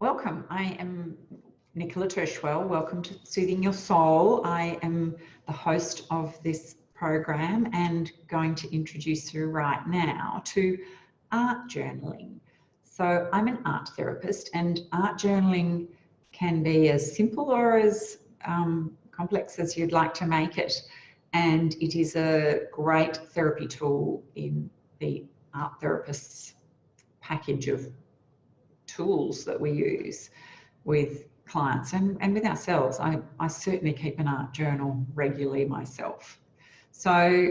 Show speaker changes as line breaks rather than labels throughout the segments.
Welcome. I am Nicola Turschwell. Welcome to Soothing Your Soul. I am the host of this program and going to introduce you right now to art journaling. So I'm an art therapist, and art journaling can be as simple or as complex as you'd like to make it. And it is a great therapy tool in the art therapist's package of tools that we use with clients and with ourselves. I certainly keep an art journal regularly myself. So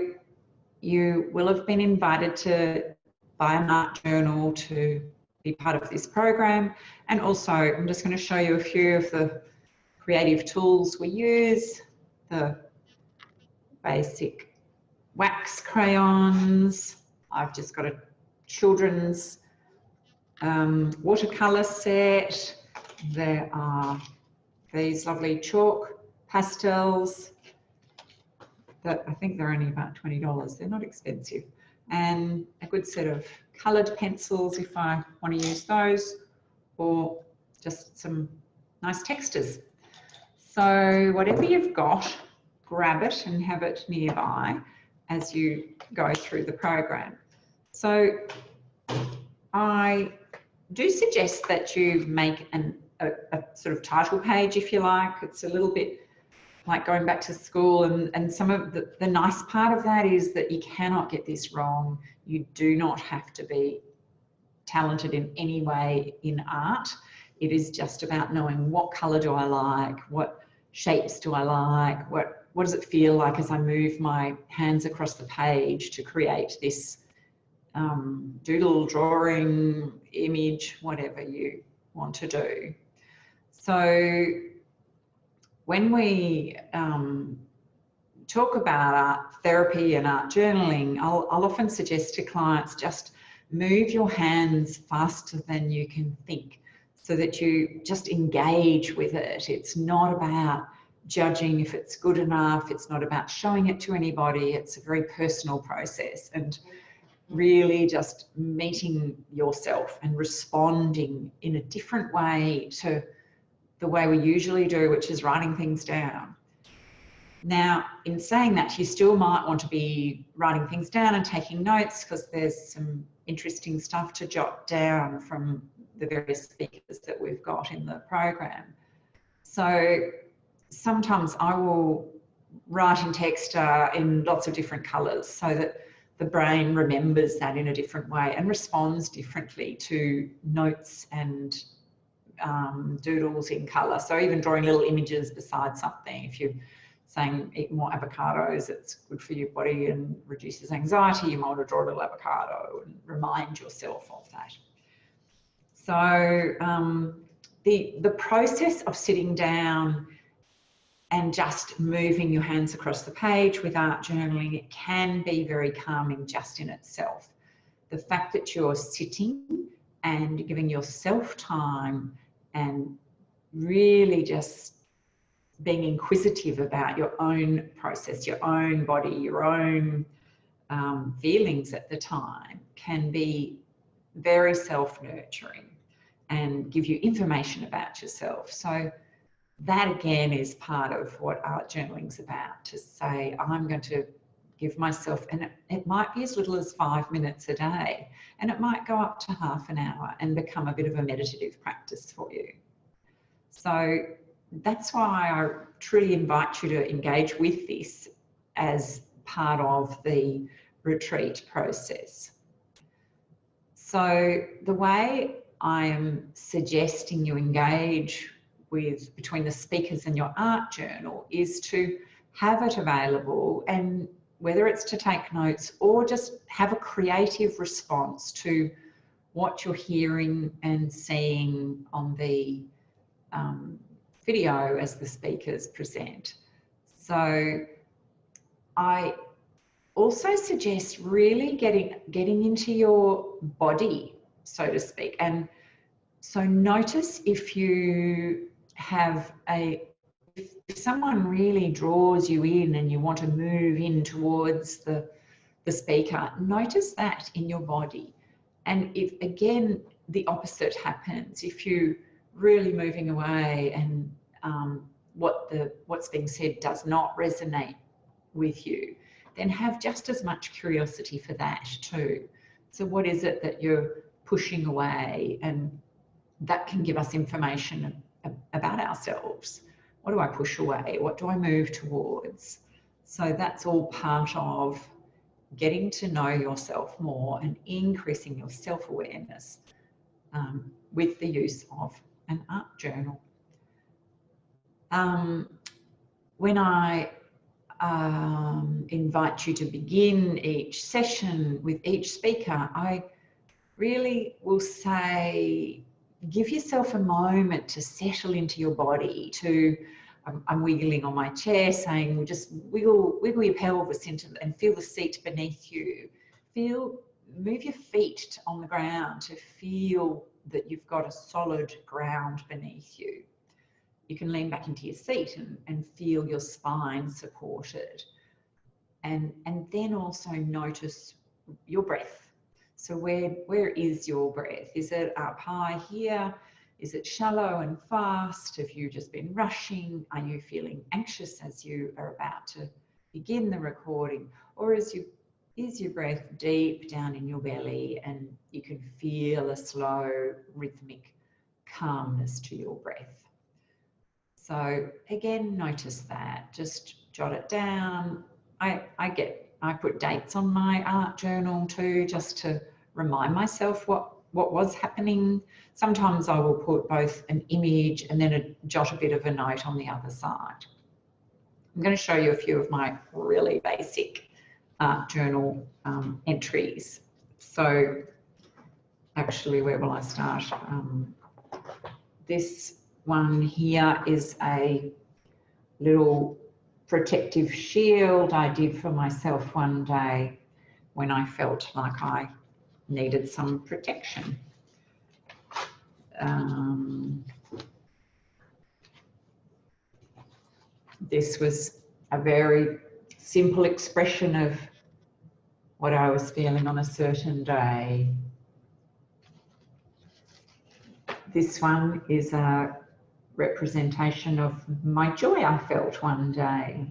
you will have been invited to buy an art journal to be part of this program. And also I'm just going to show you a few of the creative tools we use. The basic wax crayons. I've just got a children's watercolor set. There are these lovely chalk pastels that I think they're only about $20. They're not expensive. And a good set of colored pencils if I want to use those, or just some nice textures. So whatever you've got, grab it and have it nearby as you go through the program. So I do suggest that you make a sort of title page, if you like. It's a little bit like going back to school, and some of the nice part of that is that you cannot get this wrong. You do not have to be talented in any way in art. It is just about knowing what color do I like, what shapes do I like, what does it feel like as I move my hands across the page to create this doodle, drawing, image, whatever you want to do. So when we talk about art therapy and art journaling, I'll often suggest to clients just move your hands faster than you can think so that you just engage with it. It's not about judging if it's good enough. It's not about showing it to anybody. It's a very personal process, and really just meeting yourself and responding in a different way to the way we usually do, which is writing things down. Now, in saying that, you still might want to be writing things down and taking notes, because there's some interesting stuff to jot down from the various speakers that we've got in the program. So sometimes I will write in text in lots of different colours so that the brain remembers that in a different way and responds differently to notes and doodles in colour. So even drawing little images beside something, if you're saying eat more avocados, it's good for your body and reduces anxiety, you might want to draw a little avocado and remind yourself of that. So the process of sitting down and just moving your hands across the page with art journaling, it can be very calming just in itself. The fact that you're sitting and giving yourself time and really just being inquisitive about your own process, your own body, your own feelings at the time can be very self-nurturing and give you information about yourself. So that again is part of what art journaling is about, to say I'm going to give myself, and it might be as little as 5 minutes a day, and it might go up to half an hour and become a bit of a meditative practice for you. So that's why I truly invite you to engage with this as part of the retreat process. So the way I am suggesting you engage with between the speakers and your art journal is to have it available, and whether it's to take notes or just have a creative response to what you're hearing and seeing on the video as the speakers present. So I also suggest really getting into your body, so to speak. And so notice if you have if someone really draws you in and you want to move in towards the speaker, notice that in your body. And if again the opposite happens, if you really moving away and what's being said does not resonate with you, then have just as much curiosity for that too. So what is it that you're pushing away? And that can give us information about ourselves. What do I push away? What do I move towards? So that's all part of getting to know yourself more and increasing your self-awareness with the use of an art journal. When I invite you to begin each session with each speaker, I really will say, give yourself a moment to settle into your body. I'm wiggling on my chair, saying, just wiggle your pelvis into and feel the seat beneath you. Move your feet on the ground to feel that you've got a solid ground beneath you. You can lean back into your seat and feel your spine supported. And then also notice your breath. So where is your breath? Is it up high here? Is it shallow and fast? Have you just been rushing? Are you feeling anxious as you are about to begin the recording? Or is your breath deep down in your belly and you can feel a slow rhythmic calmness to your breath? So again, notice that, just jot it down. I put dates on my art journal too, just to remind myself what was happening. Sometimes I will put both an image and then jot a bit of a note on the other side. I'm going to show you a few of my really basic art journal entries. So actually, where will I start? This one here is a little protective shield I did for myself one day when I felt like I needed some protection. This was a very simple expression of what I was feeling on a certain day. This one is a representation of my joy I felt one day.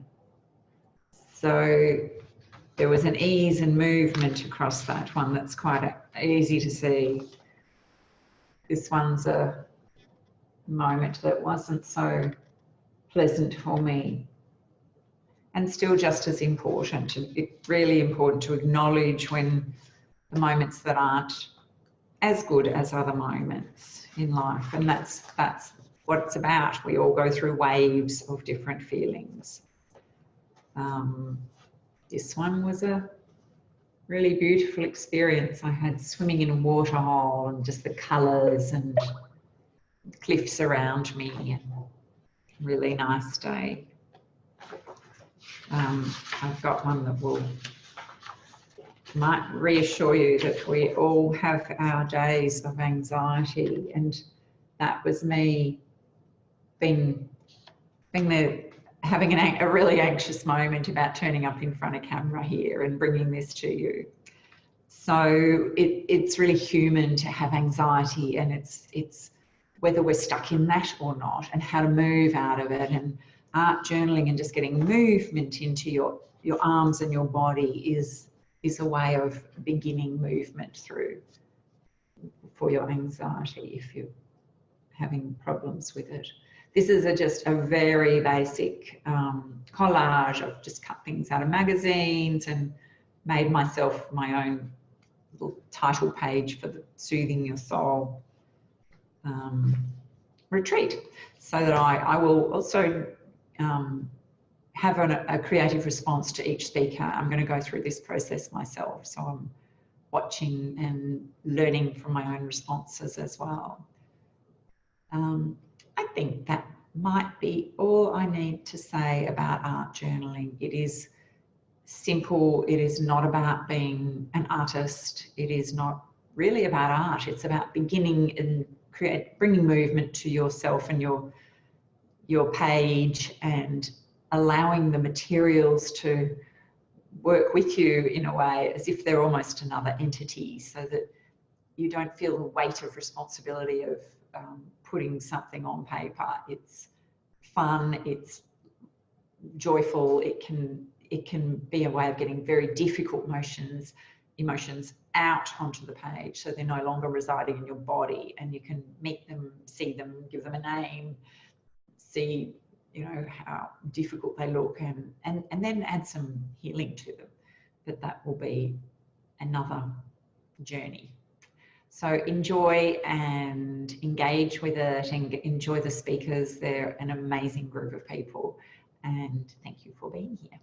So there was an ease and movement across that one that's quite easy to see. This one's a moment that wasn't so pleasant for me, and still just as important. It's really important to acknowledge when the moments that aren't as good as other moments in life, and that's what it's about. We all go through waves of different feelings. This one was a really beautiful experience I had, swimming in a waterhole and just the colours and the cliffs around me, and really nice day. I've got one that might reassure you that we all have our days of anxiety, and that was me being there, having a really anxious moment about turning up in front of camera here and bringing this to you. So it's really human to have anxiety, and it's whether we're stuck in that or not, and how to move out of it. And art journaling and just getting movement into your arms and your body is a way of beginning movement through for your anxiety if you're having problems with it. This is just a very basic collage. I've just cut things out of magazines and made myself my own little title page for the Soothing Your Soul retreat, so that I will also have a creative response to each speaker. I'm going to go through this process myself, so I'm watching and learning from my own responses as well. I think that might be all I need to say about art journaling. It is simple. It is not about being an artist. It is not really about art. It's about beginning and bringing movement to yourself and your page, and allowing the materials to work with you in a way as if they're almost another entity, so that you don't feel the weight of responsibility of putting something on paper. It's fun, it's joyful, it can be a way of getting very difficult emotions out onto the page, so they're no longer residing in your body, and you can meet them, see them, give them a name, see, you know, how difficult they look, and then add some healing to them. But that will be another journey. So enjoy and engage with it, and enjoy the speakers. They're an amazing group of people, and thank you for being here.